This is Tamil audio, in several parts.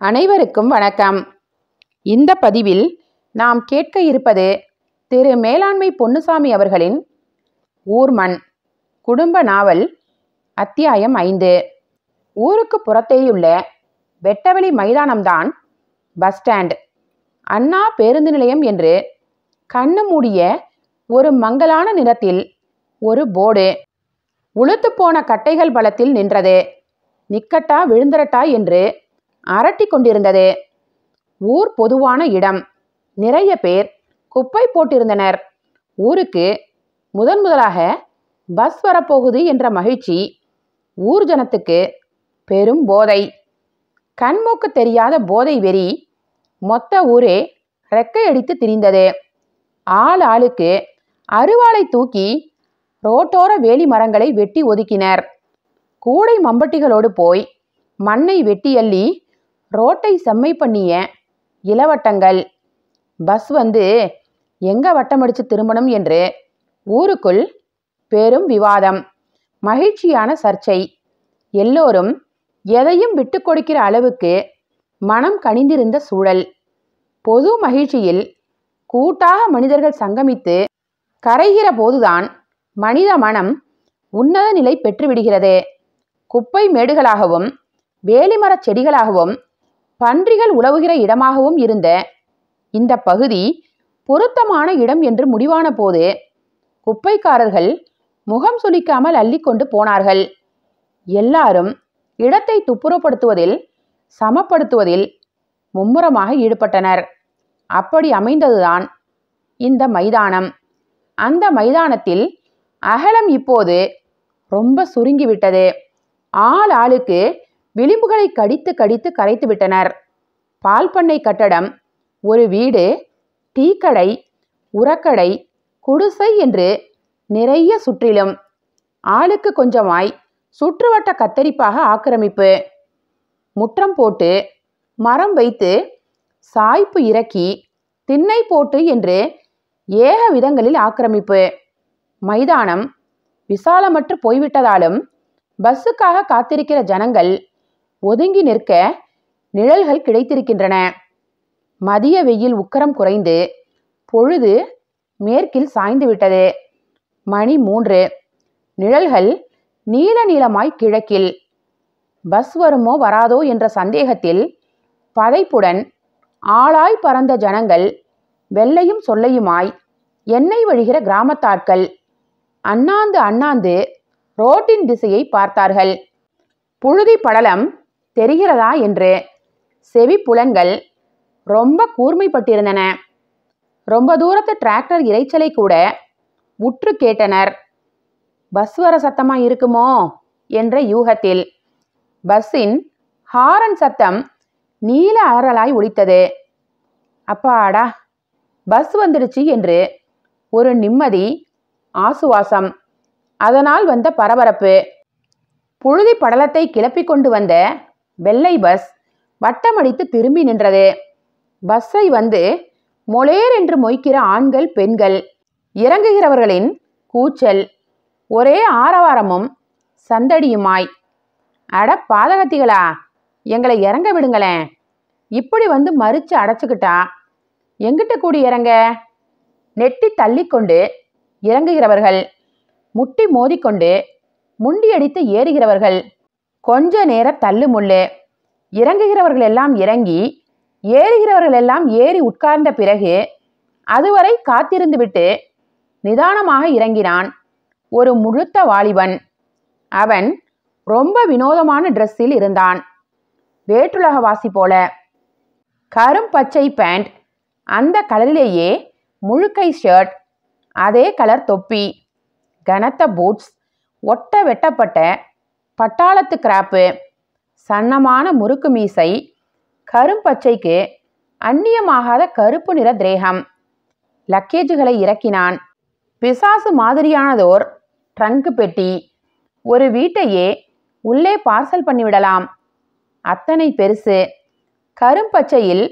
அனைவருக்கும் வணக்கம். இந்த பதிவில் நாம் கேட்க இருப்பது திரு மேலாண்மை பொன்னுசாமி அவர்களின் ஊர்மண் குடும்ப நாவல். அத்தியாயம் 5. ஊருக்கு புறத்தேயுள்ள வெட்டவெளி மைதானம்தான் பஸ் ஸ்டாண்ட். அண்ணா பேருந்து நிலையம் என்று கண்ணு மூடிய ஒரு மங்கலான நிறத்தில் ஒரு போர்டு உளுத்து போன கட்டைகள் பலத்தில் நின்றது. நிக்கட்டா விழுந்தரட்டா என்று அரட்டி கொண்டிருந்தது. ஊர் பொதுவான இடம். நிறைய பேர் குப்பை போட்டிருந்தனர். ஊருக்கு முதலாக பஸ் வரப்போகுது என்ற மகிழ்ச்சி ஊர் ஜனத்துக்கு பெரும் போதை. கண்மூக்கு தெரியாத போதை வெறி. மொத்த ஊரே ரெக்கையடித்து திரிந்தது. ஆள் ஆளுக்கு அருவாளை தூக்கி ரோட்டோர வேலி மரங்களை வெட்டி ஒதுக்கினர். கூடை மம்பட்டிகளோடு போய் மண்ணை வெட்டி அள்ளி ரோட்டை செம்மை பண்ணிய இளவட்டங்கள். பஸ் வந்து எங்க வட்டமடிச்சு திரும்பணும் என்று ஊருக்குள் பெரும் விவாதம், மகிழ்ச்சியான சர்ச்சை. எல்லோரும் எதையும் விட்டு கொடுக்கிற அளவுக்கு மனம் கனிந்திருந்த சூழல். பொது மகிழ்ச்சியில் கூட்டாக மனிதர்கள் சங்கமித்து கரைகிற போதுதான் மனித மனம் உன்னத நிலை பெற்றுவிடுகிறது. குப்பை மேடுகளாகவும் வேலிமரச் செடிகளாகவும் பன்றிகள் உலவுகிற இடமாகவும் இருந்த இந்த பகுதி பொருத்தமான இடம் என்று முடிவான போது குப்பைக்காரர்கள் முகம் சுளிக்காமல் அள்ளிக்கொண்டு போனார்கள். எல்லாரும் இடத்தை துப்புரப்படுத்துவதில் சமப்படுத்துவதில் மும்முரமாக ஈடுபட்டனர். அப்படி அமைந்ததுதான் இந்த மைதானம். அந்த மைதானத்தில் அகலம் இப்போது ரொம்ப சுருங்கிவிட்டது. ஆள் ஆளுக்கு விளிம்புகளை கடித்து கடித்து கரைத்து விட்டனர். பால் பண்ணை கட்டடம், ஒரு வீடு, டீக்கடை, உரக்கடை, குடிசை என்று நிறைய சுற்றிலும் ஆளுக்கு கொஞ்சமாய் சுற்றுவட்ட கத்தரிப்பாக ஆக்கிரமிப்பு. முற்றம் போட்டு மரம் வைத்து சாய்ப்பு இறக்கி திண்ணை போட்டு என்று ஏக விதங்களில் ஆக்கிரமிப்பு. மைதானம் விசாலமற்று போய்விட்டதாலும் பஸ்ஸுக்காக காத்திருக்கிற ஜனங்கள் ஒதுங்கி நிற்க நிழல்கள் கிடைத்திருக்கின்றன. மதிய வெயில் உக்கரம் குறைந்து பொழுது மேற்கில் சாய்ந்து விட்டது. மணி 3. நிழல்கள் நீல நீளமாய் கிழக்கில். பஸ் வருமோ வராதோ என்ற சந்தேகத்தில் பதைப்புடன் ஆளாய் பறந்த ஜனங்கள், வெள்ளையும் சொல்லையுமாய் எண்ணெய் வழிகிற கிராமத்தாட்கள் அண்ணாந்து அண்ணாந்து ரோட்டின் திசையை பார்த்தார்கள். புழுதி படலம் தெரிகிறதா என்று செவி புலன்கள் ரொம்ப கூர்மைப்பட்டிருந்தன. ரொம்ப தூரத்து டிராக்டர் இறைச்சலை கூட உற்று கேட்டனர். பஸ் வர சத்தமா இருக்குமோ என்ற யூகத்தில். பஸ்ஸின் ஹாரன் சத்தம் நீல அலறலாய் ஒலித்தது. அப்பாடா, பஸ் வந்துடுச்சு என்று ஒரு நிம்மதி, ஆசுவாசம். அதனால் வந்த பரபரப்பு. புழுதி படலத்தை கிளப்பி கொண்டு வந்த வெள்ளை பஸ் வட்டமடித்து திரும்பி நின்றது. பஸ்ஸை வந்து மொளேர் என்று மொய்க்கிற ஆண்கள், பெண்கள், இறங்குகிறவர்களின் கூச்சல், ஒரே ஆரவாரமும் சந்தடியுமாய். அட பாதகத்திகளா, எங்களை இறங்க விடுங்களேன். இப்படி வந்து மறிச்சு அடைச்சுக்கிட்டா எங்கிட்ட கூடி இறங்க? நெட்டி தள்ளிக்கொண்டு இறங்குகிறவர்கள், முட்டி மோதிக்கொண்டு முண்டியடித்து ஏறுகிறவர்கள், கொஞ்ச நேர தள்ளு முள்ளு. இறங்குகிறவர்கள் எல்லாம் இறங்கி ஏறுகிறவர்கள் எல்லாம் ஏறி உட்கார்ந்த பிறகு அதுவரை காத்திருந்து விட்டு நிதானமாக இறங்கினான் ஒரு முழுத்த வாலிபன். அவன் ரொம்ப வினோதமான டிரெஸ்ஸில் இருந்தான். வேற்றுலகவாசி போல. கரும்பச்சை பேண்ட், அந்த கலரிலேயே முழுக்கை ஷர்ட், அதே கலர் தொப்பி, கனத்த பூட்ஸ், ஒட்ட வெட்டப்பட்ட பட்டாளத்து கிராப்பு, சன்னமான முறுக்கு மீசை, கரும்பச்சைக்கு அந்நியமாகாத கருப்பு நிற திரேகம். லக்கேஜுகளை இறக்கினான். பிசாசு மாதிரியானதோர் ட்ரங்கு பெட்டி. ஒரு வீட்டையே உள்ளே பார்சல் பண்ணிவிடலாம். அத்தனை பெருசு. கரும்பச்சையில்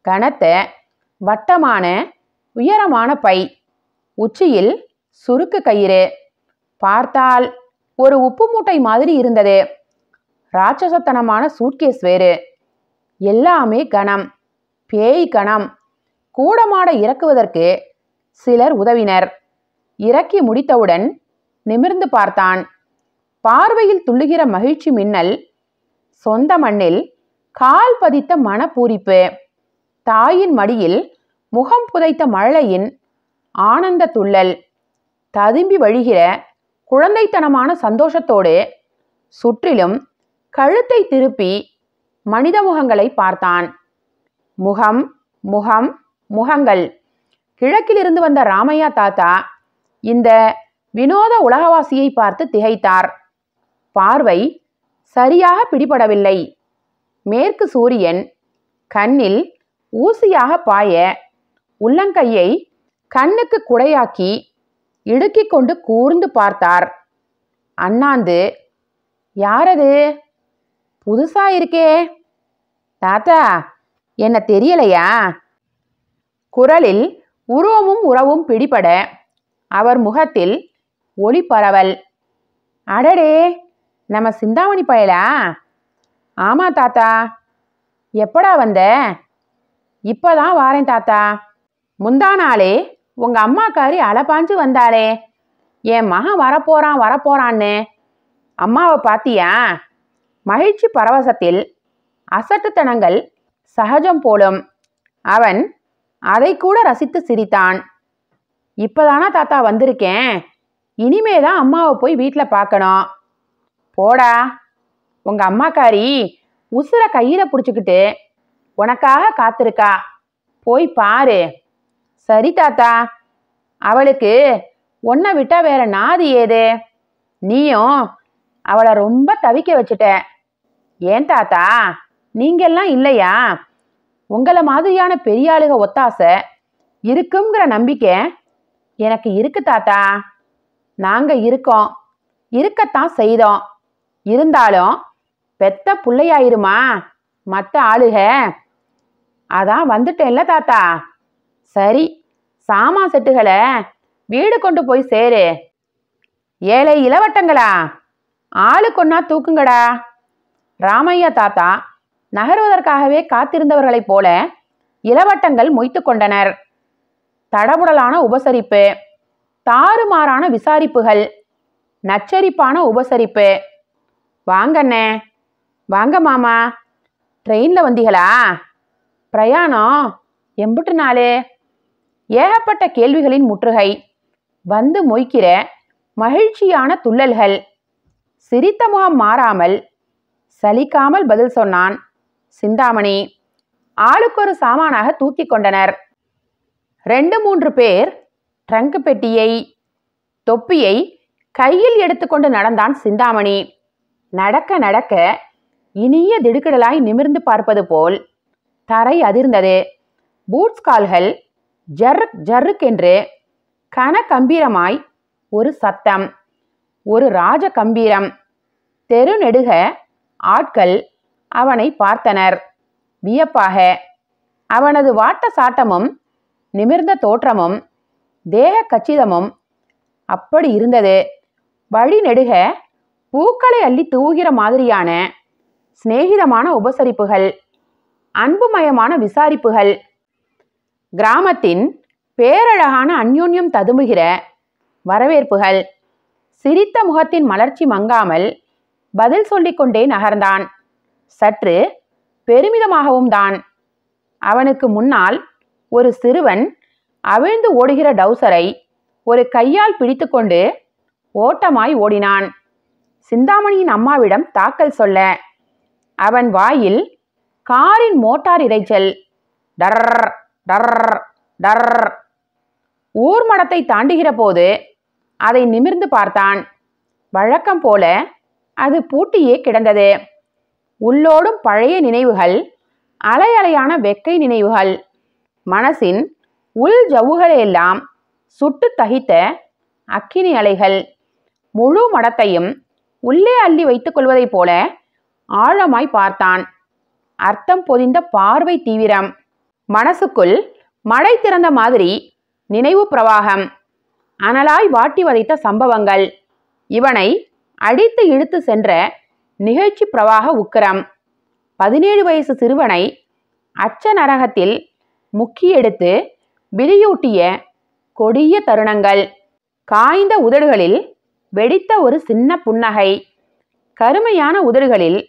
கனத்த வட்டமான உயரமான பை, உச்சியில் சுருக்கு கயிறு. பார்த்தால் ஒரு உப்பு மூட்டை மாதிரி இருந்தது. ராட்சசத்தனமான சூட்கேஸ் வேறு. எல்லாமே கணம், பேய் கணம். கூடமாட இறக்குவதற்கு சிலர் உதவினர். இறக்கி முடித்தவுடன் நிமிர்ந்து பார்த்தான். பார்வையில் துள்ளுகிற மகிழ்ச்சி மின்னல். சொந்த மண்ணில் கால் பதித்த மனப்பூரிப்பு. தாயின் மடியில் முகம் புதைத்த மழலையின் ஆனந்த துள்ளல். ததும்பி வழிகிற குழந்தைத்தனமான சந்தோஷத்தோடு சுற்றிலும் கழுத்தை திருப்பி மனித முகங்களை பார்த்தான். முகம் முகம் முகங்கள். கிழக்கிலிருந்து வந்த ராமையா தாத்தா இந்த வினோத உலகவாசியை பார்த்து திகைத்தார். பார்வை சரியாக பிடிபடவில்லை. மேற்கு சூரியன் கண்ணில் ஊசியாக பாய உள்ளங்கையை கண்ணுக்கு குடையாக்கி இடுக்கிக் கொண்டு கூர்ந்து பார்த்தார். அண்ணாந்து, யாரது? புதுசா இருக்கே. தாத்தா, என்ன தெரியலையா? குரலில் உருவமும் உறவும் பிடிபட அவர் முகத்தில் ஒளி பரவல். அடடே, நம்ம சிந்தாமணி பயலா? ஆமா தாத்தா. எப்படா வந்த? இப்பதான் வாரேன் தாத்தா. முந்தா நாளே உங்க அம்மாக்காரி அலப்பாஞ்சு வந்தாளே, என் மகன் வரப்போறான்னு. அம்மாவை பாத்தியா? மகிழ்ச்சி பரவசத்தில் அசட்டுத்தனங்கள் சகஜம் போலும். அவன் அதை கூட ரசித்து சிரித்தான். இப்பதானா தாத்தா வந்திருக்கேன். இனிமேதான் அம்மாவை போய் வீட்டில் பார்க்கணும். போடா, உங்க அம்மாக்காரி உசுர கையில பிடிச்சிக்கிட்டு உனக்காக காத்திருக்கா. போய் பாரு. சரி தாத்தா. அவளுக்கு உன்னை விட்டா வேற நாதி ஏது? நீயும் அவளை ரொம்ப தவிக்க வச்சுட்ட. ஏன் தாத்தா, நீங்கெல்லாம் இல்லையா? உங்களை மாதிரியான பெரியாளுக ஒத்தாசை இருக்குங்கிற நம்பிக்கை எனக்கு இருக்கு தாத்தா. நாங்க இருக்கோம், இருக்கத்தான் செய்தோம். இருந்தாலும் பெத்த பிள்ளையாயிருமா மற்ற ஆளுக? அதான் வந்துட்டேன்ல தாத்தா. சரி, சாமா செட்டுகளை வீடு கொண்டு போய் சேரு. ஏழை இளவட்டங்களா, ஆளுக்கொன்னா தூக்குங்கடா. ராமையா தாத்தா நகர்வதற்காகவே காத்திருந்தவர்களைப் போல இளவட்டங்கள் மொய்த்து கொண்டனர். தடபுடலான உபசரிப்பு, தாறுமாறான விசாரிப்புகள், நச்சரிப்பான உபசரிப்பு. வாங்கண்ணே, வாங்க மாமா. ட்ரெயின்ல வந்தீங்களா? பிரயாணம் எம்புட்டு நாளே? ஏகப்பட்ட கேள்விகளின் முற்றுகை, வந்து மொய்க்கிற மகிழ்ச்சியான துள்ளல்கள். சிரித்த முகம் மாறாமல் சலிக்காமல் பதில் சொன்னான் சிந்தாமணி. ஆளுக்கொரு சாமானாக தூக்கி கொண்டனர். 2-3 பேர் ட்ரங்கு பெட்டியை, தொப்பியை கையில் எடுத்துக்கொண்டு நடந்தான் சிந்தாமணி. நடக்க நடக்க இனிய திடுக்கிடலாய் நிமிர்ந்து பார்ப்பது போல் தரை அதிர்ந்தது. பூட்ஸ் கால்கள் ஜர்ருக் ஜர்ருக் என்று கன கம்பீரமாய் ஒரு சத்தம், ஒரு ராஜ கம்பீரம். தெரு நெடுக ஆட்கள் அவனை பார்த்தனர் வியப்பாக. அவனது வாட்ட சாட்டமும் நிமிர்ந்த தோற்றமும் தேக கச்சிதமும் அப்படி இருந்தது. வழி நெடுக பூக்களை அள்ளி தூவுகிற மாதிரியான சிநேகிதமான உபசரிப்புகள், அன்புமயமான விசாரிப்புகள், கிராமத்தின் பேரழகான அந்யோன்யம் ததும்புகிற வரவேற்புகள். சிரித்த முகத்தின் மலர்ச்சி மங்காமல் பதில் சொல்லிக்கொண்டே நகர்ந்தான். சற்று பெருமிதமாகவும் தான். அவனுக்கு முன்னால் ஒரு சிறுவன் அவிழ்ந்து ஓடுகிற டவுசரை ஒரு கையால் பிடித்து கொண்டு ஓட்டமாய் ஓடினான். சிந்தாமணியின் அம்மாவிடம் தாக்கல் சொல்ல அவன் வாயில் காரின் மோட்டார் இரைச்சல். டர் டர் டர். ஊர் மடத்தை தாண்டுகிற போது அதை நிமிர்ந்து பார்த்தான். வழக்கம் போல அது பூட்டியே கிடந்தது. உள்ளோடும் பழைய நினைவுகள், அலை அலையான வெக்கை நினைவுகள். மனசின் உள் ஜவ்வுகளெல்லாம் சுட்டு தகித்த அக்கினி அலைகள். முழு மடத்தையும் உள்ளே அள்ளி வைத்துக் கொள்வதைப் போல ஆழமாய் பார்த்தான். அர்த்தம் பொதிந்த பார்வை தீவிரம். மனசுக்குள் மழை திறந்த மாதிரி நினைவு பிரவாகம். அனலாய் வாட்டி வதைத்த சம்பவங்கள். இவனை அடித்து இழுத்து சென்ற நிகழ்ச்சி பிரவாக உக்கிரம். 17 வயசு சிறுவனை அச்ச நரகத்தில் முக்கியெடுத்து விதியூட்டிய கொடிய தருணங்கள். காய்ந்த உதடுகளில் வெடித்த ஒரு சின்ன புன்னகை, கருமையான உதடுகளில்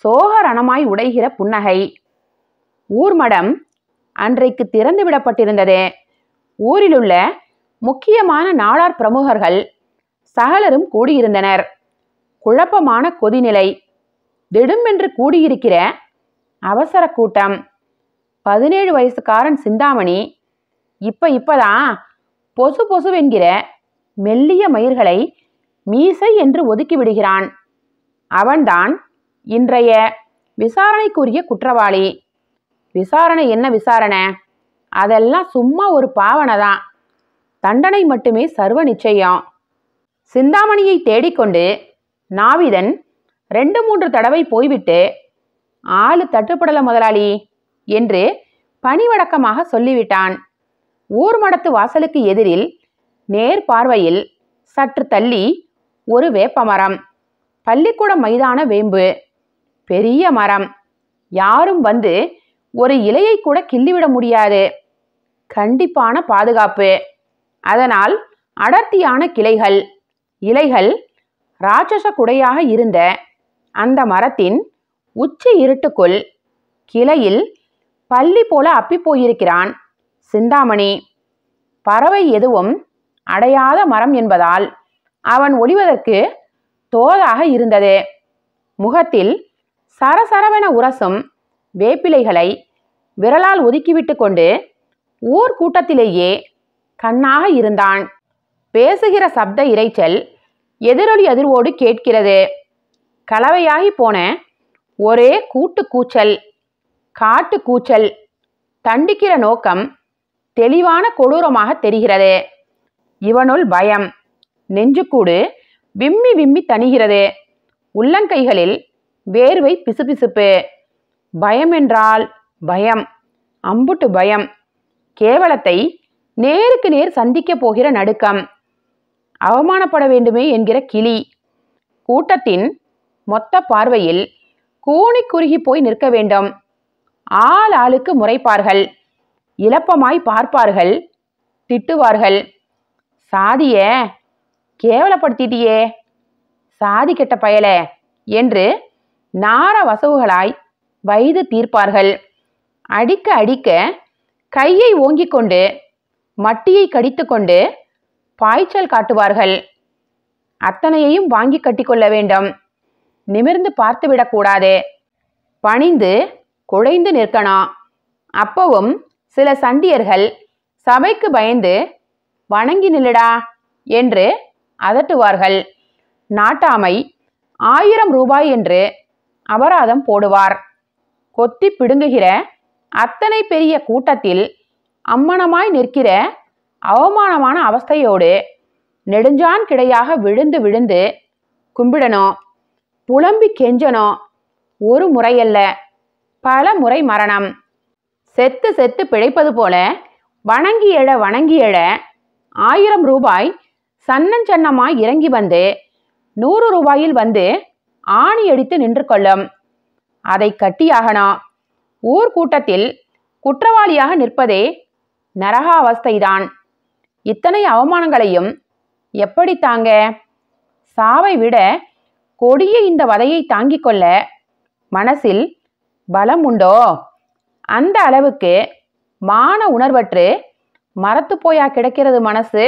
சோகரணமாய் உடைகிற புன்னகை. ஊர்மடம் அன்றைக்கு திறந்து விடப்பட்டிருந்தது. ஊரிலுள்ள முக்கியமான நாடார் பிரமுகர்கள் சகலரும் கூடியிருந்தனர். குழப்பமான கொதிநிலை. திடுமென்று கூடியிருக்கிற அவசர கூட்டம். 17 வயசுக்காரன் சிந்தாமணி இப்பதான் பொசு பொசுவென்கிற மெல்லிய மயிர்களை மீசை என்று ஒதுக்கி விடுகிறான். அவன்தான் இன்றைய விசாரணைக்குரிய குற்றவாளி. விசாரணை என்ன விசாரணை? அதெல்லாம் சும்மா ஒரு பாவனைதான். தண்டனை மட்டுமே சர்வ நிச்சயம். சிந்தாமணியை தேடிக்கொண்டு நாவிதன் 2-3 தடவை போய்விட்டு, ஆளு தட்டுப்படல முதலாளி என்று பணிவடக்கமாக சொல்லிவிட்டான். ஊர்மடத்து வாசலுக்கு எதிரில் நேர் பார்வையில் சற்று தள்ளி ஒரு வேப்பமரம். பள்ளிக்கூட மைதான வேம்பு. பெரிய மரம். யாரும் வந்து ஒரு இலையை கூட கிள்ளிவிட முடியாது. கண்டிப்பான பாதுகாப்பு. அதனால் அடர்த்தியான கிளைகள். இலைகள் ராட்சச குடையாக இருந்த அந்த மரத்தின் உச்சி இருட்டுக்குள் கிளையில் பள்ளி போல அப்பி போயிருக்கிறான் சிந்தாமணி. பறவை எதுவும் அடையாத மரம் என்பதால் அவன் ஒளிவதற்கு தோதாக இருந்தது. முகத்தில் சரசரவென உரசும் வேப்பிலைகளை விரலால் ஒதுக்கிவிட்டு கொண்டு ஊர் கூட்டத்திலேயே கண்ணாக இருந்தான். பேசுகிற சப்த இரைச்சல் எதிரொலி அதிர்வோடு கேட்கிறது. கலவையாகி போன ஒரே கூட்டு கூச்சல், காட்டு கூச்சல். தண்டிக்கிற நோக்கம் தெளிவான கொடூரமாக தெரிகிறது. இவனுள் பயம். நெஞ்சுக்கூடு விம்மி விம்மி தணிகிறது. உள்ளங்கைகளில் வேர்வை பிசுபிசுப்பு. பயம் என்றால் பயம். அம்புட்டு பயம். கேவலத்தை நேருக்கு நேர் சந்திக்க போகிற நடுக்கம். அவமானப்பட வேண்டுமே என்கிற கிளி. கூட்டத்தின் மொத்த பார்வையில் கூனி குறுகி போய் நிற்க வேண்டும். ஆள் ஆளுக்கு முறைப்பார்கள். இலப்பமாய் பார்ப்பார்கள். திட்டுவார்கள். சாதிய கேவலப்படுத்திட்டியே, சாதி கெட்ட பயலே என்று நார வசவுகளாய் வைது தீர்ப்பார்கள். அடிக்க அடிக்க கையை ஓங்கிக் கொண்டு மட்டியை கடித்து கொண்டு பாய்ச்சல் காட்டுவார்கள். அத்தனையையும் வாங்கி கட்டிக்கொள்ள வேண்டும். நிமிர்ந்து பார்த்துவிடக்கூடாது. பணிந்து குழைந்து நிற்கணும். அப்பவும் சில சண்டியர்கள் சபைக்கு பயந்து வணங்கி நில்லடா என்று அதட்டுவார்கள். நாட்டாமை 1000 ரூபாய் என்று அபராதம் போடுவார். கொத்தி பிடுங்குகிற அத்தனை பெரிய கூட்டத்தில் அம்மனமாய் நிற்கிற அவமானமான அவஸ்தையோடு நெடுஞ்சான் கிடையாக விழுந்து விழுந்து கும்பிடணும். புலம்பி கெஞ்சணும். ஒரு முறையல்ல, பல முறை மரணம். செத்து செத்து பிழைப்பது போல வணங்கி எழ 1000 ரூபாய் சன்னஞ்சன்னமாய் இறங்கி வந்து 100 ரூபாயில் வந்து ஆணி அடித்து நின்று கொள்ளும். அதை கட்டியாகணும். ஊர்கூட்டத்தில் குற்றவாளியாக நிற்பதே நரகாவஸ்தைதான். இத்தனை அவமானங்களையும் எப்படி தாங்க? சாவை விட கொடிய இந்த வதையை தாங்கிக் கொள்ள மனசில் பலம் உண்டோ? அந்த அளவுக்கு மான உணர்வற்று மரத்து போயா கிடக்கிறது மனசு?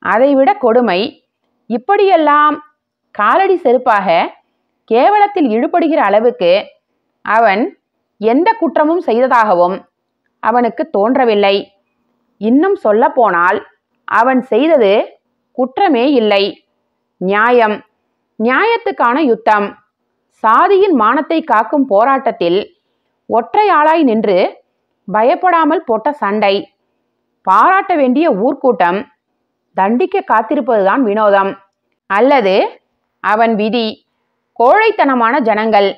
அதைவிட கொடுமை, இப்படியெல்லாம் காலடி செருப்பாக கேவலத்தில் இழுபடுகிற அளவுக்கு அவன் எந்த குற்றமும் செய்ததாகவும் அவனுக்கு தோன்றவில்லை. இன்னும் சொல்ல போனால் அவன் செய்தது குற்றமே இல்லை. நியாயம், நியாயத்துக்கான யுத்தம். சாதியின் மானத்தை காக்கும் போராட்டத்தில் ஒற்றை ஆளாய் நின்று பயப்படாமல் போட்ட சண்டை. பாராட்ட வேண்டிய ஊர்க்கூட்டம் தண்டிக்க காத்திருப்பதுதான் வினோதம். அல்லது அவன் விதி. கோழைத்தனமான ஜனங்கள்.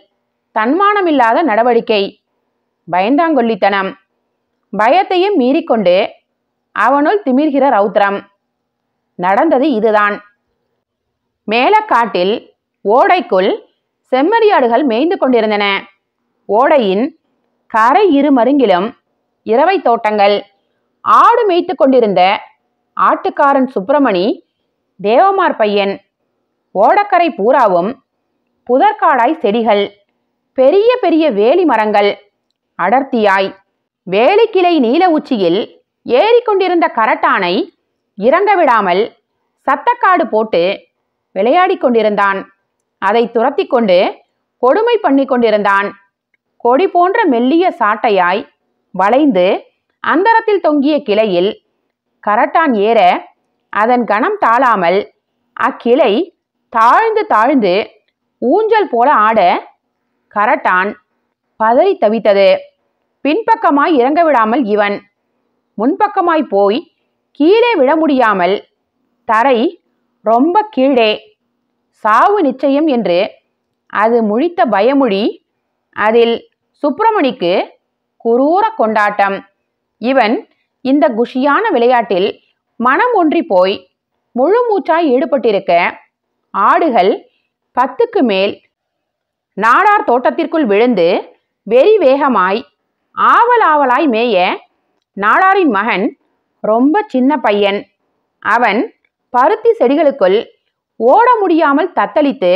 தன்மானமில்லாத நடவடிக்கை. பயந்தாங்கொல்லித்தனம். பயத்தையும் மீறிக்கொண்டு அவனுள் திமிர்கிற ரௌத்ரம். நடந்தது இதுதான். மேலக்காட்டில் ஓடைக்குள் செம்மறியாடுகள் மேய்ந்து கொண்டிருந்தன. ஓடையின் கரை இரு மருங்கிலும் இரவை தோட்டங்கள். ஆடு மேய்த்து கொண்டிருந்த ஆட்டுக்காரன் சுப்பிரமணி தேவமார் பையன். ஓடக்கரை பூராவும் புதற்காடாய் செடிகள், பெரிய பெரிய வேலி மரங்கள் அடர்த்தியாய். வேலிக்கிளை நீல உச்சியில் ஏறிக்கொண்டிருந்த கரட்டானை இறங்க விடாமல் சத்தக்காடு போட்டு விளையாடி கொண்டிருந்தான். அதை துரத்தி கொண்டு கொடுமை பண்ணி கொண்டிருந்தான். கொடி போன்ற மெல்லிய சாட்டையாய் வளைந்து அந்தரத்தில் தொங்கிய கிளையில் கரட்டான் ஏற அதன் கணம் தாழாமல் அக்கிளை தாழ்ந்து தாழ்ந்து ஊஞ்சல் போல ஆட கரட்டான் பதறி தவித்தது. பின்பக்கமாய் இறங்க விடாமல் இவன் முன்பக்கமாய் போய் கீழே விழ முடியாமல் தரை ரொம்ப கீழே. சாவு நிச்சயம் என்று அது முழித்த பயமொழி. அதில் சுப்பிரமணிக்கு குரூர கொண்டாட்டம். இவன் இந்த குஷியான விளையாட்டில் மனம் ஒன்றி போய் முழு மூச்சாய் ஈடுபட்டிருக்க ஆடுகள் 10க்கு மேல் நாடார் தோட்டத்திற்குள் விழுந்து வெறி வேகமாய் ஆவலாய் மேய நாடாரின் மகன் ரொம்ப சின்ன பையன். அவன் பருத்தி செடிகளுக்குள் ஓட முடியாமல் தத்தளித்து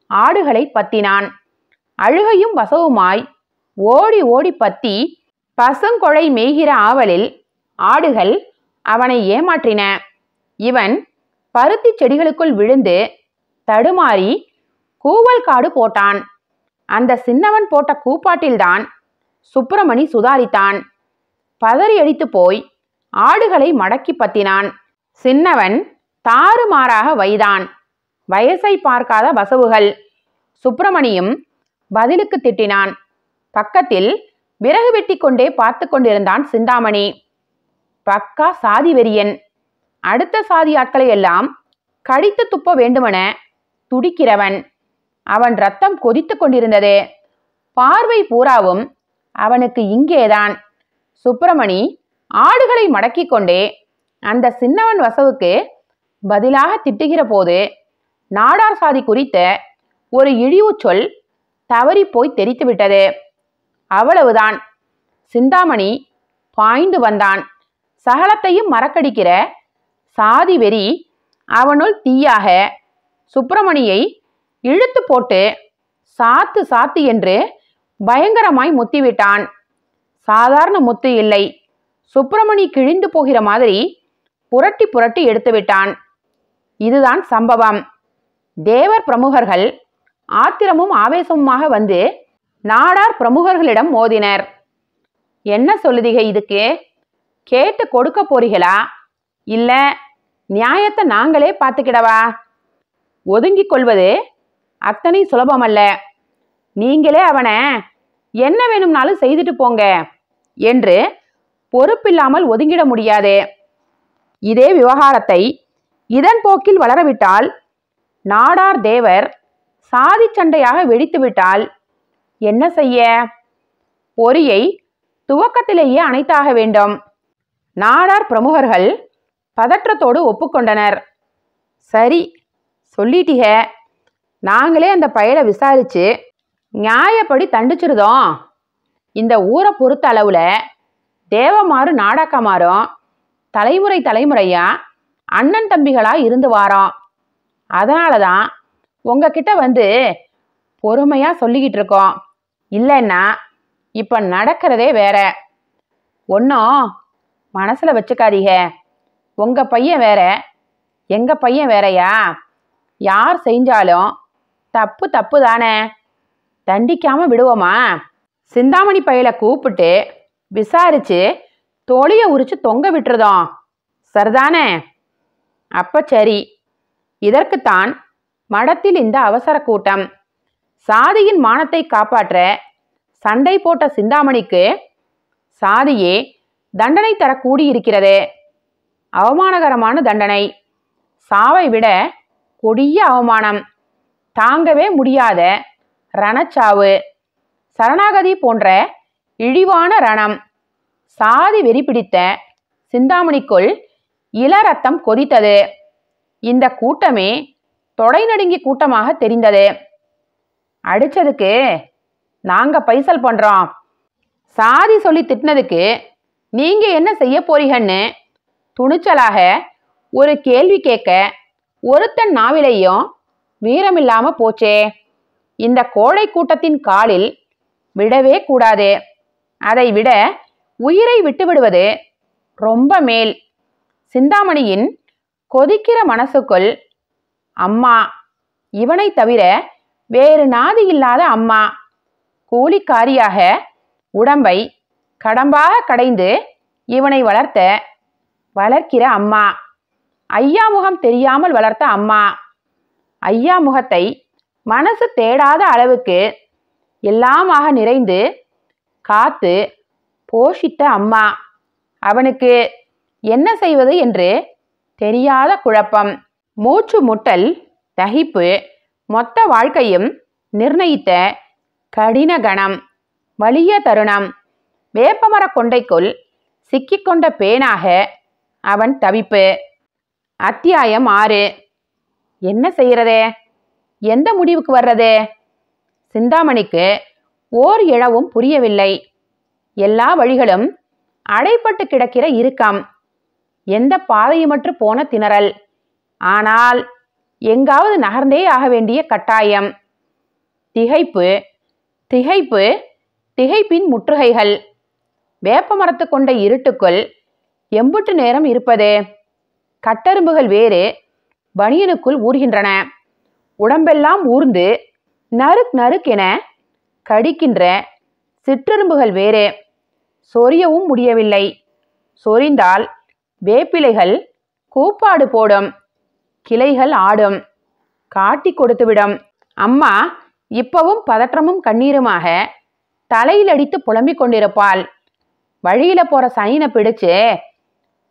ஆடுகளை பத்தினான். அழுகையும் வசவுமாய் ஓடி ஓடி பத்தி பசுங்கொழை மேய்கிற ஆவலில் ஆடுகள் அவனை ஏமாற்றின. இவன் பருத்தி செடிகளுக்குள் விழுந்து தடுமாறி கூவல் காடு போட்டான். அந்த சின்னவன் போட்ட கூப்பாட்டில்தான் சுப்பிரமணி சுதாரித்தான். பதறி அடித்து போய் ஆடுகளை மடக்கி பத்தினான். சின்னவன் தாறுமாறாக வைதான். வயசை பார்க்காத வசவுகள். சுப்பிரமணியும் பதிலுக்கு திட்டினான். பக்கத்தில் விறகு வெட்டி கொண்டே பார்த்து கொண்டிருந்தான் சிந்தாமணி. பக்கா சாதி வெறியன். அடுத்த சாதி ஆட்களை எல்லாம் கடித்து துப்ப வேண்டுமென துடிக்கிறவன். அவன் ரத்தம் கொதித்து கொண்டிருந்தது. பார்வை பூராவும் அவனுக்கு இங்கேதான். சுப்பிரமணி ஆடுகளை மடக்கி கொண்டே அந்த சின்னவன் வசவுக்கு பதிலாக திட்டுகிற போது நாடார் சாதி குறித்த ஒரு இழிவு சொல் தவறி போய் தெரித்து விட்டது. அவ்வளவுதான். சிந்தாமணி பாய்ந்து வந்தான். சகலத்தையும் மறக்கடிக்கிற சாதி வெறி அவனுள் தீயாக சுப்பிரமணியை இழுத்து போட்டு சாத்து சாத்து என்று பயங்கரமாய் முத்திவிட்டான். சாதாரண முத்து இல்லை. சுப்பிரமணி கிழிந்து போகிற மாதிரி புரட்டி புரட்டி எடுத்து விட்டான். இதுதான் சம்பவம். தேவர் பிரமுகர்கள் ஆத்திரமும் ஆவேசமுமாக வந்து நாடார் பிரமுகர்களிடம் மோதினர். என்ன சொல்லுதிக இதுக்கு? கேட்டு கொடுக்க போறீங்களா? இல்ல நியாயத்தை நாங்களே பார்த்துக்கிடவா? ஒதுங்கிக் கொள்வது அத்தனை சுலபமல்ல. நீங்களே அவனை என்ன வேணும்னாலும் செய்துட்டு போங்க என்று பொறுப்பில்லாமல் ஒதுங்கிட முடியாது. இதே விவகாரத்தை இதன் போக்கில் வளரவிட்டால், நாடார் தேவர் சாதி சண்டையாக வெடித்துவிட்டால் என்ன செய்ய? பொறியை துவக்கத்திலேயே அணைத்தாக வேண்டும். நாடார் பிரமுகர்கள் பதற்றத்தோடு ஒப்புக்கொண்டனர். சரி சொல்லிட்டீக, நாங்களே அந்த பயலை விசாரிச்சு நியாயப்படி தண்டிச்சிருதோம். இந்த ஊரை பொறுத்த அளவுல தேவமாரும் நாடாக்கமாரும் தலைமுறை தலைமுறையா அண்ணன் தம்பிகளா இருந்து வாரோம். அதனாலதான் உங்ககிட்ட வந்து பொறுமையா சொல்லிக்கிட்டு இருக்கோம். இல்லைன்னா இப்ப நடக்கிறதே வேற. ஒன்னும் மனசுல வச்சுக்காதீங்க. உங்க பையன் வேற, எங்க பையன் வேறயா? யார் செஞ்சாலும் தப்பு தப்பு தானே, தண்டிக்காம விடுவோமா? சிந்தாமணி பையலை கூப்பிட்டு விசாரிச்சு தொழிய உரிச்சு தொங்க விட்டுருதோம். சரிதானே? அப்ப சரி. இதற்குத்தான் மடத்தில் இந்த அவசர கூட்டம். சாதியின் மானத்தை காப்பாற்ற சண்டை போட்ட சிந்தாமணிக்கு சாதியே தண்டனை தர கூடியிருக்கிறது. அவமானகரமான தண்டனை. சாவை விட கொடிய அவமானம். தாங்கவே முடியாத ரணச்சாவு. சரணாகதி போன்ற இழிவான ரணம். சாதி வெறி பிடித்த சிந்தாமணிக்குள் இளரத்தம் கொதித்தது. இந்த கூட்டமே தொடை நடுங்கி கூட்டமாக தெரிந்தது. அடிச்சதுக்கு நாங்க பைசல் பண்றோம். சாதி சொல்லி திட்டினதுக்கு நீங்க என்ன செய்ய போறீங்கன்னு துணிச்சலாக ஒரு கேள்வி கேட்க ஒருத்தன் நாவிலையும் வீரமில்லாம போச்சே. இந்த கோழை கூட்டத்தின் காலில் விடவே கூடாது. அதை விட உயிரை விட்டுவிடுவது ரொம்ப மேல். சிந்தாமணியின் கொதிக்கிற மனசுக்குள், அம்மா, இவனை தவிர வேறு நாதி இல்லாத அம்மா, கூலிக்காரியாக உடம்பை கடம்பாக கடைந்து இவனை வளர்க்கிற அம்மா, ஐயா முகம் தெரியாமல் வளர்த்த அம்மா, ஐயா முகத்தை மனசு தேடாத அளவுக்கு எல்லாமாக நிறைந்து காத்து போஷித்த அம்மா, அவனுக்கு என்ன செய்வது என்று தெரியாத குழப்பம், மூச்சு முட்டல், தகிப்பு, மொத்த வாழ்க்கையும் நிர்ணயித்த கடின கணம், வலிய தருணம். வேப்பமர கொண்டைக்குள் சிக்கிக்கொண்ட பேனாக அவன் தவிப்பு. அத்தியாயம் 6. என்ன செய்யறதே? எந்த முடிவுக்கு வர்றது? சிந்தாமணிக்கு ஓர் இழவும் புரியவில்லை. எல்லா வழிகளும் அடைப்பட்டு கிடக்கிற இறுக்கம், எந்த பாதையுமற்று போன திணறல். ஆனால் எங்காவது நகர்ந்தே ஆக வேண்டிய கட்டாயம். திகைப்பு, திகைப்பு, திகைப்பின் முற்றுகைகள். வேப்பமரத்து கொண்ட இருட்டுக்குள் எம்புட்டு நேரம் இருப்பது? கட்டெரும்புகள் வேறு பனியனுக்குள் ஊர்கின்றன. உடம்பெல்லாம் ஊர்ந்து நறுக் நறுக்கென கடிக்கின்ற சிற்றெரும்புகள் வேறு. சொரியவும் முடியவில்லை. சொரிந்தால் வேப்பிலைகள் கூப்பாடு போடும், கிளைகள் ஆடும், காட்டி கொடுத்துவிடும். அம்மா இப்பவும் பதற்றமும் கண்ணீருமாக தலையில் அடித்து புலம்பிக் கொண்டிருப்பாள். வழியில போற சனினை பிடிச்சு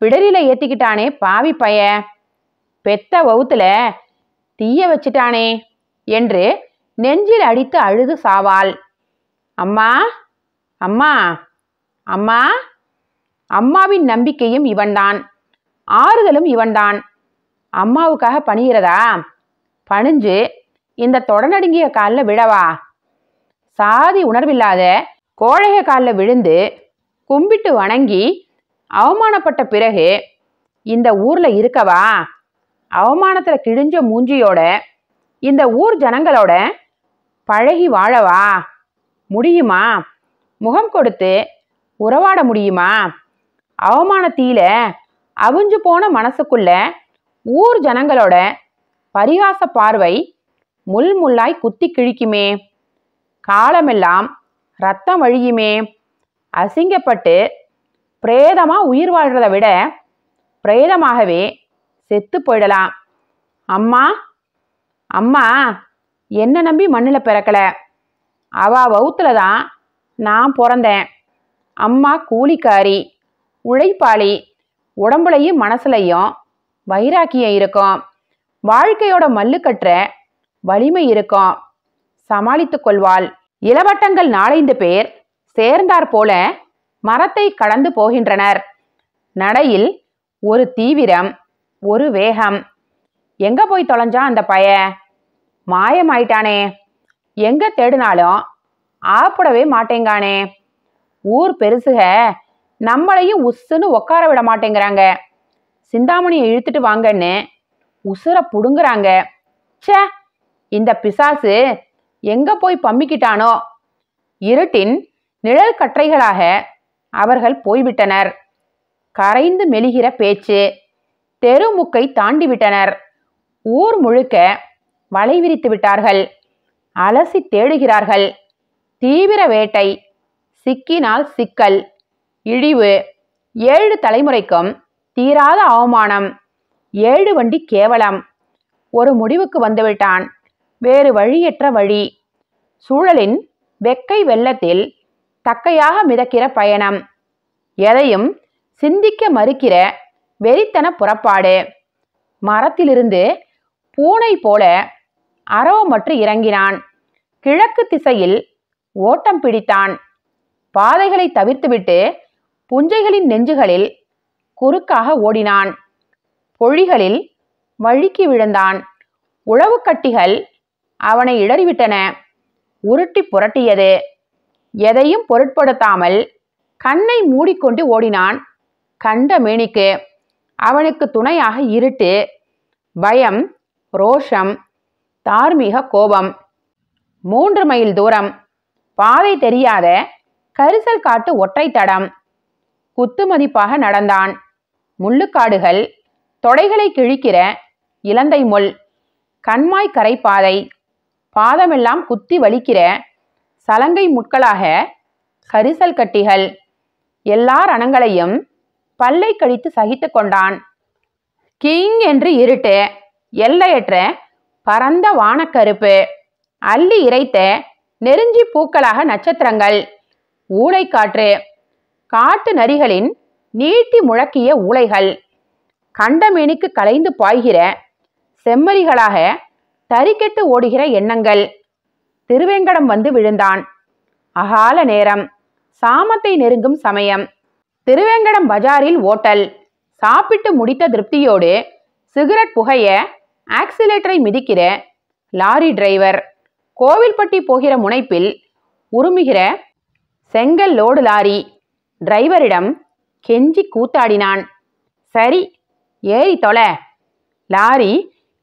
பிடரில ஏத்திக்கிட்டானே பாவி பைய, பெத்த வவுத்துல தீய வச்சிட்டானே என்று நெஞ்சில் அடித்து அழுது சாவாள். அம்மா, அம்மா, அம்மா. அம்மாவின் நம்பிக்கையும் இவன்தான், ஆறுதலும் இவன்தான். அம்மாவுக்காக பணிகிறதா? பணிஞ்சு இந்த தொடநடுங்கிய காலில் விழவா? சாதி உணர்வில்லாத கோழைக காலில் விழுந்து கும்பிட்டு வணங்கி அவமானப்பட்ட பிறகு இந்த ஊர்ல இருக்கவா? அவமானத்துல கிழிஞ்ச மூஞ்சியோட இந்த ஊர் ஜனங்களோட பழகி வாழவா முடியுமா? முகம் கொடுத்து உறவாட முடியுமா? அவமானத்தீல அவிஞ்சு போன மனசுக்குள்ள ஊர் ஜனங்களோட பரிகாச பார்வை முள் முள்ளாய் குத்தி கிழிக்குமே. காலமெல்லாம் ரத்தம் வழியுமே. அசிங்கப்பட்டு பிரேதமா உயிர் வாழ்றதை விட பிரேதமாகவே செத்து போயிடலாம். அம்மா, அம்மா என்ன நம்பி மண்ணில் பிறக்கல. அவ வவுத்துல தான் நான் பிறந்தேன். அம்மா கூலிக்காரி, உழைப்பாளி, உடம்புலையும் மனசுலையும் வைராக்கியம் இருக்கும். வாழ்க்கையோட மல்லு கட்டுற வலிமை இருக்கும். சமாளித்து கொள்வாள். இளவட்டங்கள் 4-5 பேர் சேர்ந்தாற் போல மரத்தை கடந்து போகின்றனர். நடையில் ஒரு தீவிரம், ஒரு வேகம். எங்க போய் தொலைஞ்சான் அந்த பய? மாயமாயிட்டானே. எங்க தேடினாலும் ஆப்படவே மாட்டேங்கானே. ஊர் பெருசுக நம்மளையும் உசுன்னு உட்கார விட மாட்டேங்கிறாங்க. சிந்தாமணியை இழுத்துட்டு வாங்கன்னு உசுர புடுங்குறாங்க. ச்சே, இந்த பிசாசு எங்க போய் பம்மிக்கிட்டானோ? இருட்டின் நிழல் கற்றைகளாக அவர்கள் போய்விட்டனர். கரைந்து மெலிகிற பேச்சு. தெருமுக்கை தாண்டிவிட்டனர். ஊர் முழுக்க வலை விரித்து விட்டார்கள். அலசி தேடுகிறார்கள். தீவிர வேட்டை. சிக்கினால் சிக்கல், இழிவு. 7 தலைமுறைக்கும் தீராத அவமானம். 7 வண்டி கேவலம். ஒரு முடிவுக்கு வந்துவிட்டான். வேறு வழியற்ற வழி. சூழலின் வெக்கை வெள்ளத்தில் தக்கையாக மிதக்கிற பயணம். எதையும் சிந்திக்க மறுக்கிற வெறித்தன புறப்பாடு. மரத்திலிருந்து பூனை போல அரவமற்று இறங்கினான். கிழக்கு திசையில் ஓட்டம் பிடித்தான். பாதைகளை தவிர்த்துவிட்டு புஞ்சைகளின் நெஞ்சுகளில் குறுக்காக ஓடினான். பொழிகளில் வழுக்கி விழுந்தான். உழவுக்கட்டிகள் அவனை இடறிவிட்டன. உருட்டி புரட்டியது. எதையும் பொருட்படுத்தாமல் கண்ணை மூடிக்கொண்டு ஓடினான் கண்ட மேனிக்கு. அவனுக்கு துணையாக இருட்டு, பயம், ரோஷம், தார்மீக கோபம். 3 மைல் தூரம், பாதை தெரியாத கரிசல் காட்டு ஒற்றை தடம். குத்துமதிப்பாக நடந்தான். முள்ளுக்காடுகள், தொடைகளை கிழிக்கிற இலந்தை முள், கண்மாய் கரைப்பாதை, பாதமெல்லாம் குத்தி வலிக்கிற சலங்கை முட்களாக கரிசல் கட்டிகள். எல்லா ரணங்களையும் பல்லை கடித்து சகித்து கொண்டான். கிங் என்று இருட்டு, எல்லையற்ற பரந்த வானக்கருப்பு, அள்ளி இறைத்த நெருஞ்சி பூக்களாக நட்சத்திரங்கள், ஊளைக்காற்று, காட்டு நரிகளின் நீட்டி முழக்கிய ஊளைகள், கண்டமேனிக்கு கலைந்து பாய்கிற செம்மறிகளாக தறிக்கெட்டு ஓடுகிற எண்ணங்கள். திருவேங்கடம் வந்து விழுந்தான். அகால நேரம், சாமத்தை நெருங்கும் சமயம். திருவேங்கடம் பஜாரில் ஓட்டல். சாப்பிட்டு முடித்த திருப்தியோடு சிகரெட் புகைய ஆக்சிலேட்டரை மிதிக்கிற லாரி டிரைவர். கோவில்பட்டி போகிற முனைப்பில் உருமுகிற செங்கல் லோடு லாரி. டிரைவரிடம் கெஞ்சி கூத்தாடினான். சரி, ஏறி தொலை. லாரி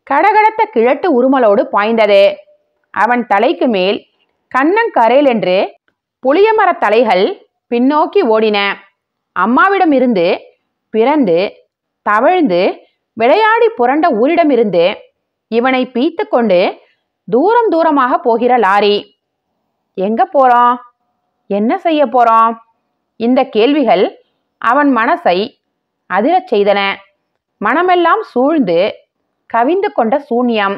கடகடத்த கிழட்டு உருமலோடு பாய்ந்தது. அவன் தலைக்கு மேல் கண்ணங்கரேல் என்று புளியமரத் தலைகள் பின்னோக்கி ஓடின. அம்மாவிடமிருந்து பிறந்து தவழ்ந்து விளையாடி புரண்ட ஊரிடமிருந்து இவனை பீத்து கொண்டு தூரம் தூரமாக போகிற லாரி. எங்க போறோம்? என்ன செய்ய போறோம்? இந்த கேள்விகள் அவன் மனசை அதிரச் செய்தன. மனமெல்லாம் சூழ்ந்து கவிந்து கொண்ட சூன்யம்.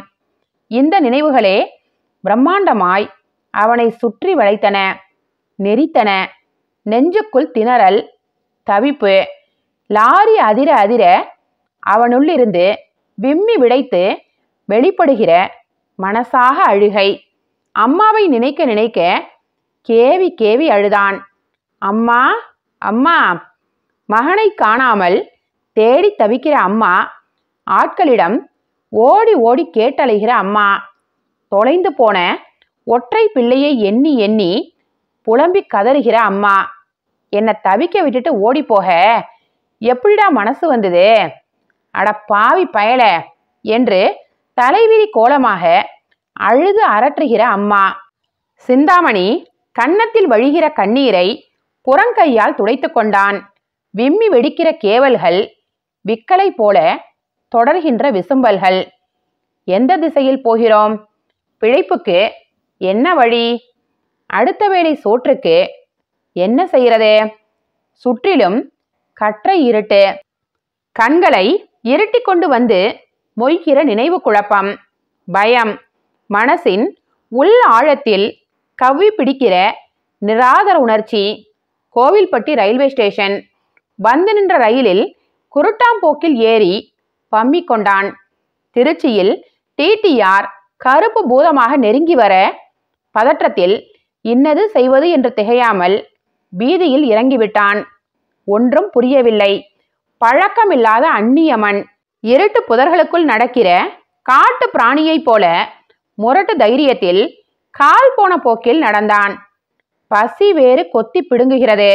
இந்த நினைவுகளே பிரம்மாண்டமாய் அவனை சுற்றி வளைத்தன, நெறித்தன. நெஞ்சுக்குள் திணறல், தவிப்பு. லாரி அதிர அதிர அவனுள்ளிருந்து விம்மி விடைத்து வெளிப்படுகிற மனசாக அழுகை. அம்மாவை நினைக்க நினைக்க கேவி கேவி அழுதான். அம்மா, அம்மா. மகனை காணாமல் தேடி தவிக்கிற அம்மா. ஆட்களிடம் ஓடி ஓடி கேட்டலைகிற அம்மா. தொலைந்து போன ஒற்றை பிள்ளையை எண்ணி எண்ணி புலம்பி கதறுகிற அம்மா. என்னை தவிக்க விட்டுட்டு ஓடி போக எப்படிடா மனசு வந்தது? அட பாவி பயல என்று தலைவிரி கோலமாக அழுது அரற்றுகிற அம்மா. சிந்தாமணி கன்னத்தில் வழிகிற கண்ணீரை புறங்கையால் துடைத்து கொண்டான். விம்மி வெடிக்கிற கேவல்கள், விக்கலை போல தொடர்கின்ற விசும்பல்கள். எந்த திசையில் போகிறோம்? பிழைப்புக்கு என்ன வழி? அடுத்த வேளை சோற்றுக்கு என்ன செய்கிறது? சுற்றிலும் கற்றை இருட்டு. கண்களை இருட்டி கொண்டு வந்து மொய்கிற நினைவு குழப்பம், பயம். மனசின் உள் ஆழத்தில் கவ்வி பிடிக்கிற நிராதர உணர்ச்சி. Kovilpatti railway station. வந்து நின்ற ரயிலில் குருட்டாம்போக்கில் ஏறி பம்மிக் கொண்டான். திருச்சியில் டிடிஆர் கருப்பு பூதமாக நெருங்கி வர பதற்றத்தில் இன்னது செய்வது என்று திகையாமல் வீதியில் இறங்கிவிட்டான். ஒன்றும் புரியவில்லை. பழக்கமில்லாத அந்நியமன். இருட்டு புதர்களுக்குள் நடக்கிற காட்டு பிராணியைப் போல முரட்டு தைரியத்தில் கால் போன போக்கில் நடந்தான். பசி வேறு கொத்தி பிடுங்குகிறது.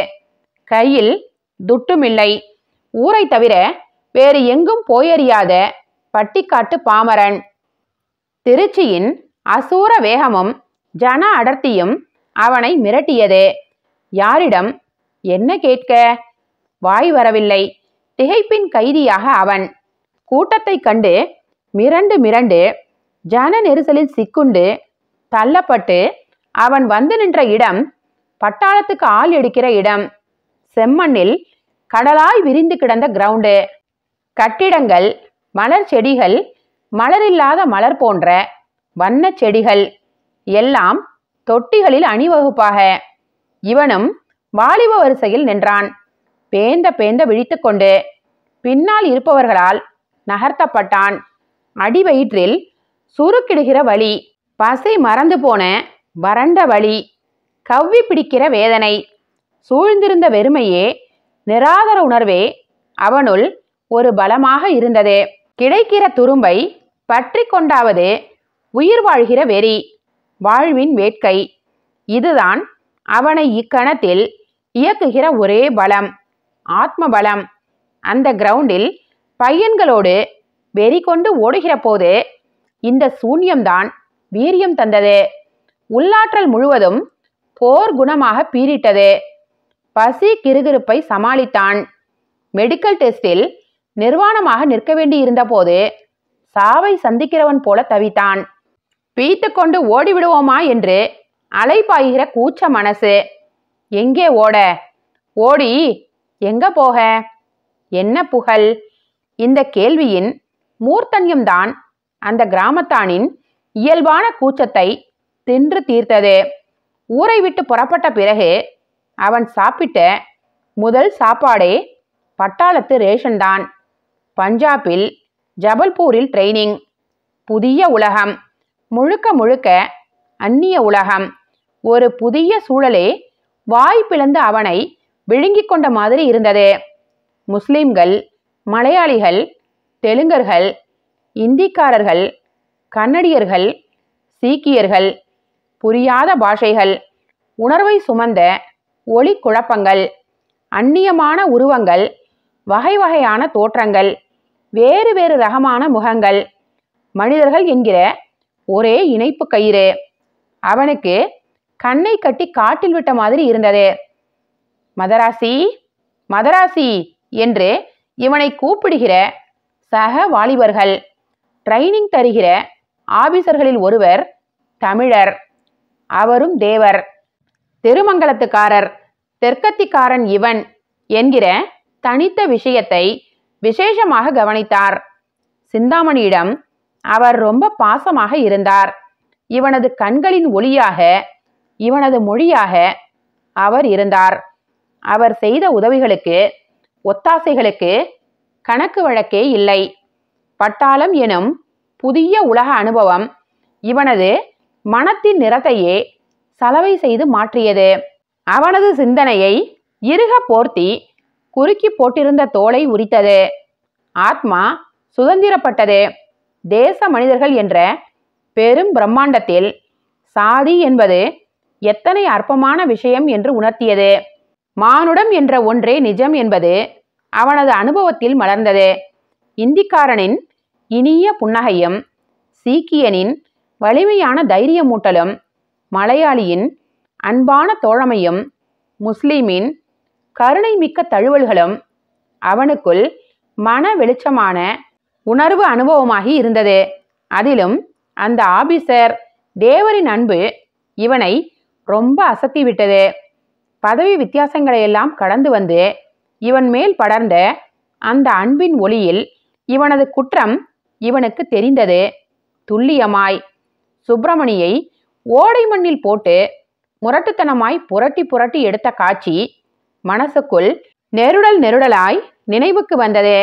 கையில் துட்டுமில்லை. ஊரை தவிர வேறு எங்கும் போயறியாத பட்டிக்காட்டு பாமரன். திருச்சியின் அசூர வேகமும் ஜன அடர்த்தியும் அவனை மிரட்டியது. யாரிடம் என்ன கேட்க? வாய் வரவில்லை. திகைப்பின் கைதியாக அவன். கூட்டத்தை கண்டு மிரண்டு மிரண்டு ஜன நெரிசலில் சிக்குண்டு தள்ளப்பட்டு அவன் வந்து நின்ற இடம் பட்டாளத்துக்கு ஆள் எடுக்கிற இடம். செம்மண்ணில் கடலாய் விரிந்து கிடந்த கிரவுண்டு. கட்டிடங்கள், மலர் செடிகள், மலரில்லாத மலர் போன்ற வண்ண செடிகள் எல்லாம் தொட்டிகளில் அணிவகுப்பாக. இவனும் வாலிப வரிசையில் நின்றான். பேந்த பேந்த விழித்து கொண்டு பின்னால் இருப்பவர்களால் நகர்த்தப்பட்டான். அடிவயிற்றில் சுருக்கிடுகிற வலி, பசி மறந்து போன வறண்ட வலி, கவ்வி பிடிக்கிற வேதனை, சூழ்ந்திருந்த வெறுமையே, நிராதர உணர்வே அவனுள் ஒரு பலமாக இருந்தது. கிடைக்கிற துரும்பை பற்றி கொண்டாவது உயிர் வாழ்கிற வெறி. வாழ்வின் வேட்கை. இதுதான் அவனை இக்கணத்தில் இயக்குகிற ஒரே பலம், ஆத்ம பலம். அந்த கிரவுண்டில் பையன்களோடு வெறி கொண்டு ஓடுகிற போது இந்த சூன்யம்தான் வீரியம் தந்தது. உள்ளாற்றல் முழுவதும் போர் குணமாக பீரிட்டது. பசி கிறுகிறுப்பை சமாளித்தான். மெடிக்கல் டெஸ்டில் நிர்வாணமாக நிற்க வேண்டியிருந்த போது சாவை சந்திக்கிறவன் போல தவித்தான். பீத்து கொண்டு ஓடிவிடுவோமா என்று அலைபாய்கிற கூச்ச மனசு. எங்கே ஓட? ஓடி எங்க போக? என்ன புகழ்? இந்த கேள்வியின் மூர்த்தன்யம்தான் அந்த கிராமத்தானின் இயல்பான கூச்சத்தை தின்று தீர்த்தது. ஊரை விட்டு புறப்பட்ட பிறகு அவன் சாப்பிட்ட முதல் சாப்பாடே பட்டாளத்து ரேஷன் தான். பஞ்சாபில் ஜபல்பூரில் ட்ரைனிங். புதிய உலகம், முழுக்க முழுக்க அந்நிய உலகம். ஒரு புதிய சூழலே வாய் பிளந்து அவனை விழுங்கிக் கொண்ட மாதிரி இருந்தது. முஸ்லிம்கள், மலையாளிகள், தெலுங்கர்கள், இந்திக்காரர்கள், கன்னடியர்கள், சீக்கியர்கள், புரியாத பாஷைகள், உணர்வை சுமந்த ஒளி குழப்பங்கள், அந்நியமான உருவங்கள், வகை வகையான தோற்றங்கள், வேறு வேறு ரகமான முகங்கள், மனிதர்கள் என்கிற ஒரே இணைப்பு கயிறு. அவனுக்கு கண்ணை கட்டி காட்டில் விட்ட மாதிரி இருந்தது. மதராசி, மதராசி என்று இவனை கூப்பிடுகிற சக வாலிபர்கள். ட்ரைனிங் தருகிற ஆபீசர்களில் ஒருவர் தமிழர். அவரும் தேவர். திருமங்கலத்துக்காரர், தெற்கத்திக்காரன் இவன் என்கிற தனித்த விஷயத்தை விசேஷமாக கவனித்தார். சிந்தாமணியிடம் அவர் ரொம்ப பாசமாக இருந்தார். இவனது கண்களின் ஒளியாக, இவனது மொழியாக அவர் இருந்தார். அவர் செய்த உதவிகளுக்கு, ஒத்தாசைகளுக்கு கணக்கு வழக்கே இல்லை. பட்டாளம் எனும் புதிய உலக அனுபவம் இவனது மனத்தின் நிறத்தையே சலவை செய்து மாற்றியது. அவனது சிந்தனையை இறுக போர்த்தி குறுக்கி போட்டிருந்த தோலை உரித்தது. ஆத்மா சுதந்திரப்பட்டது. தேச மனிதர்கள் என்ற பெரும் பிரம்மாண்டத்தில் சாதி என்பது எத்தனை அற்பமான விஷயம் என்று உணர்த்தியது. மானுடம் என்ற ஒன்றே நிஜம் என்பது அவனது அனுபவத்தில் மலர்ந்தது. இந்திக்காரனின் இனிய புன்னகையும், சீக்கியனின் வலிமையான தைரியமூட்டலும், மலையாளியின் அன்பான தோழமையும், முஸ்லிமின் கருணை மிக்க தழுவல்களும் அவனுக்குள் மன வெளிச்சமான உணர்வு அனுபவமாகி இருந்தது. அதிலும் அந்த ஆபீசர் தேவரின் அன்பு இவனை ரொம்ப அசத்திவிட்டது. பதவி வித்தியாசங்களையெல்லாம் கடந்து வந்து இவன் மேல் படர்ந்த அந்த அன்பின் ஒளியில் இவனது குற்றம் இவனுக்கு தெரிந்தது. துல்லியமாய் சுப்பிரமணியை ஓடை மண்ணில் போட்டு முரட்டுத்தனமாய் புரட்டி புரட்டி எடுத்த காட்சி மனசுக்குள் நெருடல் நெருடலாய் நினைவுக்கு வந்தது.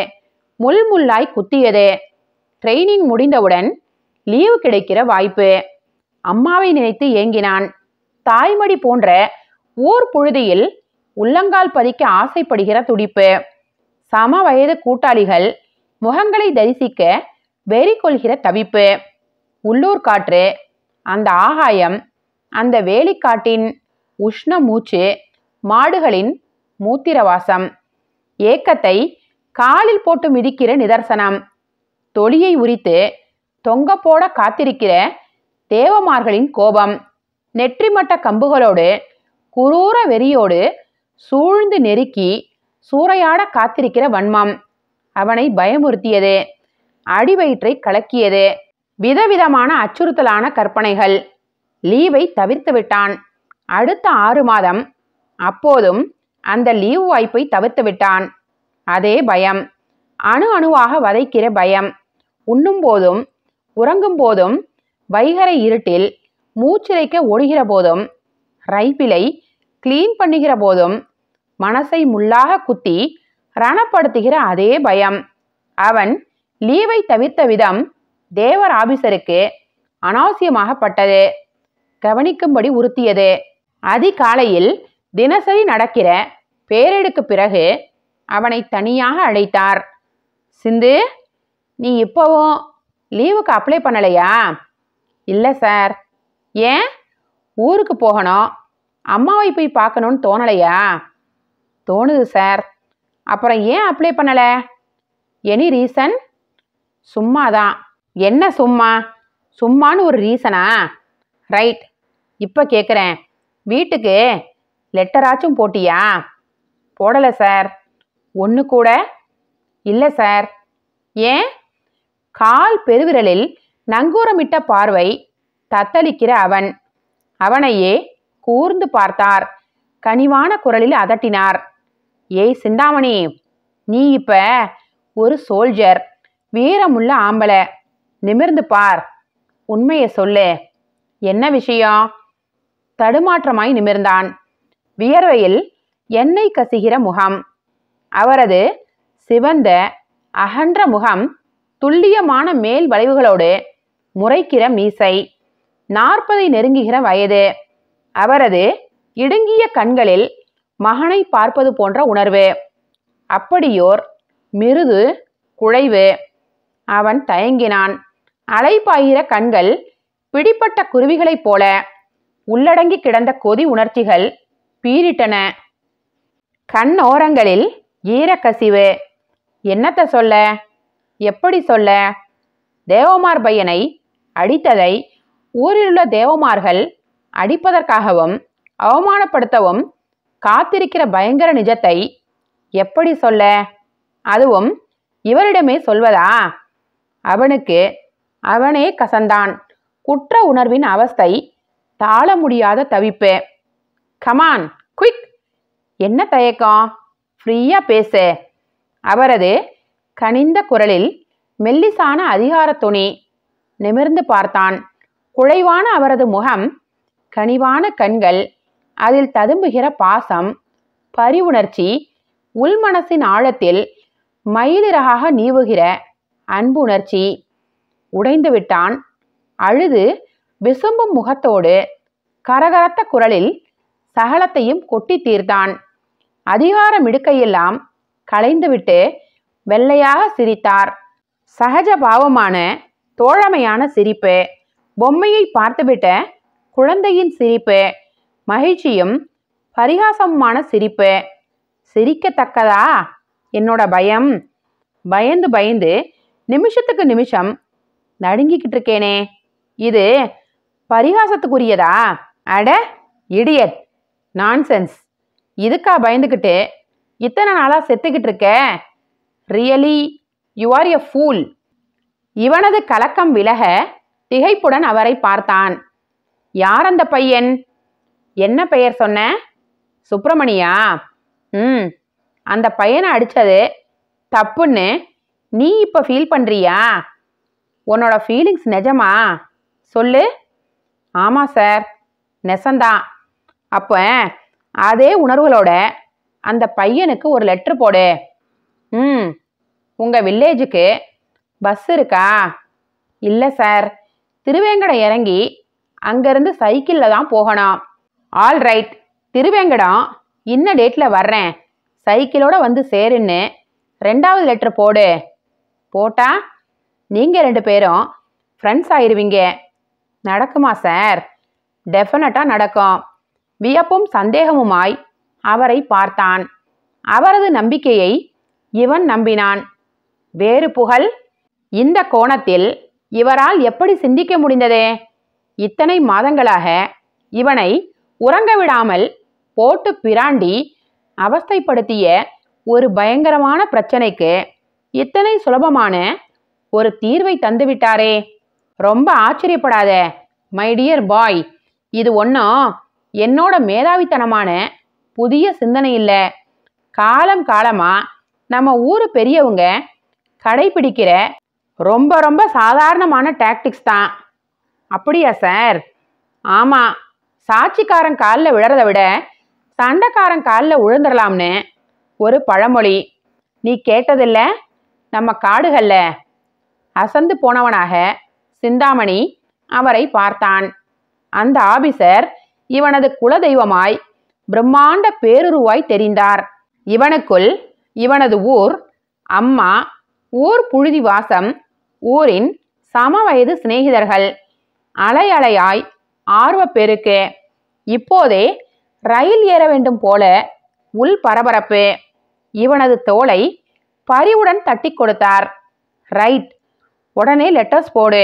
முள் முள்ளாய் குத்தியது. ட்ரைனிங் முடிந்தவுடன் லீவு கிடைக்கிற வாய்ப்பு. அம்மாவை நினைத்து ஏங்கினான். தாய்மடி போன்ற ஊர் புழுதியில் உள்ளங்கால் பதிக்க ஆசைப்படுகிற துடிப்பு. சம வயது கூட்டாளிகள் முகங்களை தரிசிக்க வெறி கொள்கிற தவிப்பு. உள்ளூர் காற்று, அந்த ஆகாயம், அந்த வேலிக்காட்டின் உஷ்ண மூச்சு, மாடுகளின் மூத்திரவாசம், ஏக்கத்தை காலில் போட்டு மிதிக்கிற நிதர்சனம், தொலியை உரித்து தொங்க போட காத்திருக்கிற தேவமார்களின் கோபம், நெற்றிமட்ட கம்புகளோடு குரூர வெறியோடு சூழ்ந்து நெருக்கி சூறையாட காத்திருக்கிற வன்மம் அவனை பயமுறுத்தியது. அடிவயிற்றை கலக்கியது. விதவிதமான அச்சுறுத்தலான கற்பனைகள். லீவை தவிர்த்து விட்டான். அடுத்த 6 மாதம். அப்போதும் அந்த லீவு வாய்ப்பை தவிர்த்து விட்டான். அதே பயம், அணு அணுவாக வதைக்கிற பயம். உண்ணும் போதும் உறங்கும் போதும், வைகரை இருட்டில் மூச்சிறைக்க ஓடுகிற போதும், ரைபிளை கிளீன் பண்ணுகிற போதும் மனசை முள்ளாக குத்தி ரணப்படுத்துகிற அதே பயம். அவன் லீவை தவிர்த்த விதம் தேவர் ஆபீசருக்கு அனாவசியமாகப்பட்டது. கவனிக்கும்படி உறுத்தியது. அதிகாலையில் தினசரி நடக்கிற பேரேடுக்கு பிறகு அவனை தனியாக அழைத்தார். சிந்து, நீ இப்போவும் லீவுக்கு அப்ளை பண்ணலையா? இல்லை சார். ஏன் ஊருக்கு போகணும், அம்மாவை போய் பார்க்கணும்னு தோணலையா? தோணுது சார். அப்புறம் ஏன் அப்ளை பண்ணல? Any reason? சும்மாதான். என்ன சும்மா? சும்மான்னு ஒரு ரீசனா? ரைட். இப்போ கேட்குறேன், வீட்டுக்கு லெட்டராச்சும் போட்டியா? போடலை சார். ஒன்று கூட இல்லை சார். ஏன்? கால் பெருவிரலில் நங்கூரமிட்ட பார்வை தத்தளிக்கிற அவனையே கூர்ந்து பார்த்தார். கனிவான குரலில் அதட்டினார். ஏய் சிந்தாமணி, நீ இப்ப ஒரு சோல்ஜர், வீரமுள்ள ஆம்பளை. நிமிர்ந்து பார், உண்மையை சொல்லு. என்ன விஷயம்? தடுமாற்றமாய் நிமிர்ந்தான். வியர்வையில் எண்ணெய் கசிகிற முகம். அவரது சிவந்த அகன்ற முகம், துல்லியமான மேல் வளைவுகளோடு முறைக்கிற மீசை, 40 நெருங்குகிற வயது. அவரது இடுங்கிய கண்களில் மகனை பார்ப்பது போன்ற உணர்வு. அப்படியோர் மிருது குழைவு. அவன் தயங்கினான். அலைப்பாய்கிற கண்கள் பிடிப்பட்ட குருவிகளைப் போல உள்ளடங்கி கிடந்த கொதி உணர்ச்சிகள் பீரிட்டன. கண்ணோரங்களில் ஈரக்கசிவு. என்னத்த சொல்ல? எப்படி சொல்ல? தேவமார் பையனை அடித்ததை ஊரிலுள்ள தேவமார்கள் அடிப்பதற்காகவும் அவமானப்படுத்தவும் காத்திருக்கிற பயங்கர நிஜத்தை எப்படி சொல்ல? அதுவும் இவரிடமே சொல்வதா? அவனுக்கு அவனே கசந்தான். குற்ற உணர்வின் அவஸ்தை, தாழ முடியாத தவிப்பு. Come on, quick. என்ன தயக்கம்? ஃப்ரீயா பேசு. அவரது கனிந்த குரலில் மெல்லிசான அதிகார துணி. நிமிர்ந்து பார்த்தான். குழைவான அவரது முகம், கனிவான கண்கள், அதில் ததும்புகிற பாசம், பரிவுணர்ச்சி, உள்மனசின் ஆழத்தில் மயிலிறகாக நீவுகிற அன்புணர்ச்சி. உடைந்து விட்டான். அழுது விசும்பும் முகத்தோடு கரகரத்த குரலில் சகலத்தையும் கொட்டி தீர்த்தான். அதிகார மிடுக்கையெல்லாம் களைந்துவிட்டு வெள்ளையாக சிரித்தார். சகஜ பாவமான தோழமையான சிரிப்பு. பொம்மையை பார்த்துவிட்ட குழந்தையின் சிரிப்பு. மகிழ்ச்சியும் பரிகாசமுமான சிரிப்பு. சிரிக்கத்தக்கதா என்னோட பயம்? பயந்து பயந்து நிமிஷத்துக்கு நிமிஷம் நடுங்கிக்கிட்டு இருக்கேனே, இது பரிகாசத்துக்குரியதா? அட இடியட், நான்சென்ஸ். இதுக்கா பயந்துக்கிட்டு இத்தனை நாளாக செத்துக்கிட்டு இருக்க? Really you are a pool. இவனது கலக்கம் விலக திகைப்புடன் அவரை பார்த்தான். யார் அந்த பையன்? என்ன பெயர் சொன்ன? சுப்பிரமணியா? அந்த பையனை அடித்தது தப்புன்னு நீ இப்போ ஃபீல் பண்ணுறியா? உன்னோட ஃபீலிங்ஸ் நிஜமா? சொல்லு. ஆமாம் சார், நெசந்தான். அப்போ அதே உணர்வுகளோட அந்த பையனுக்கு ஒரு லெட்ரு போடு. உங்கள் வில்லேஜுக்கு பஸ் இருக்கா? இல்லை சார், திருவேங்கடம் இறங்கி அங்கேருந்து சைக்கிளில் தான் போகணும். ஆல் ரைட், திருவேங்கடம் இன்ன டேட்டில் வர்றேன், சைக்கிளோடு வந்து சேருன்னு 2வது லெட்ரு போடு. போட்டா நீங்கள் 2 பேரும் ஃப்ரெண்ட்ஸ் ஆயிடுவீங்க. நடக்குமா சார்? டெஃபினட்டாக நடக்கும். வியப்பும் சந்தேகமுமாய் அவரை பார்த்தான். அவரது நம்பிக்கையை இவன் நம்பினான். வேறு புகழ்? இந்த கோணத்தில் இவரால் எப்படி சிந்திக்க முடிந்ததே? இத்தனை மாதங்களாக இவனை உறங்க விடாமல் போட்டு பிராண்டி அவஸ்தைப்படுத்திய ஒரு பயங்கரமான பிரச்சனைக்கு இத்தனை சுலபமான ஒரு தீர்வை தந்துவிட்டாரே. ரொம்ப ஆச்சரியப்படாத மை டியர் பாய். இது ஒன்றும் என்னோட மேதாவித்தனமான புதிய சிந்தனை இல்லை. காலம் காலமாக நம்ம ஊர் பெரியவங்க கடைபிடிக்கிற ரொம்ப ரொம்ப சாதாரணமான டாக்டிக்ஸ் தான். அப்படியா சார்? ஆமாம், சாட்சிக்காரன் காலில் விழறதை விட சண்டைக்காரன் காலில் விழுந்துடலாம்னு ஒரு பழமொழி. நீ கேட்டதில்லை? நம்ம காடுகளில். அசந்து போனவனாக சிந்தாமணி அவரை பார்த்தான். அந்த ஆபீசர் இவனது குலதெய்வமாய் பிரம்மாண்ட பேருருவாய் தெரிந்தார். இவனுக்குள் இவனது ஊர், அம்மா, ஊர் புழுதி வாசம், ஊரின் சமவயது சிநேகிதர்கள், அலை அலையாய் ஆர்வப்பெருக்கு. இப்போதே ரயில் ஏற வேண்டும் போல உள் பரபரப்பு. இவனது தோளை பரிவுடன் தட்டி கொடுத்தார். ரைட், உடனே லெட்டர்ஸ் போடு,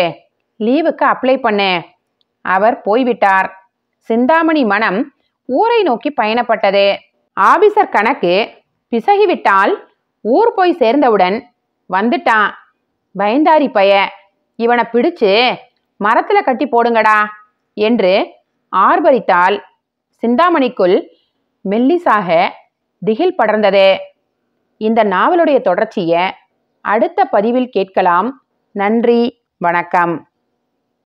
லீவுக்கு அப்ளை பண்ணு. அவர் போய்விட்டார். சிந்தாமணி மனம் ஊரை நோக்கி பயணப்பட்டது. ஆபீசர் கணக்கு பிசகிவிட்டால் ஊர் போய் சேர்ந்தவுடன் வந்துட்டான் பயந்தாரி பய, இவனை பிடிச்சு மரத்துல கட்டி போடுங்கடா என்று ஆர்ப்பரித்தால் சிந்தாமணிக்குள் மெல்லிசாக திகில் படர்ந்தது. இந்த நாவலுடைய தொடர்ச்சியை அடுத்த பதிவில் கேட்கலாம். நன்றி, வணக்கம்.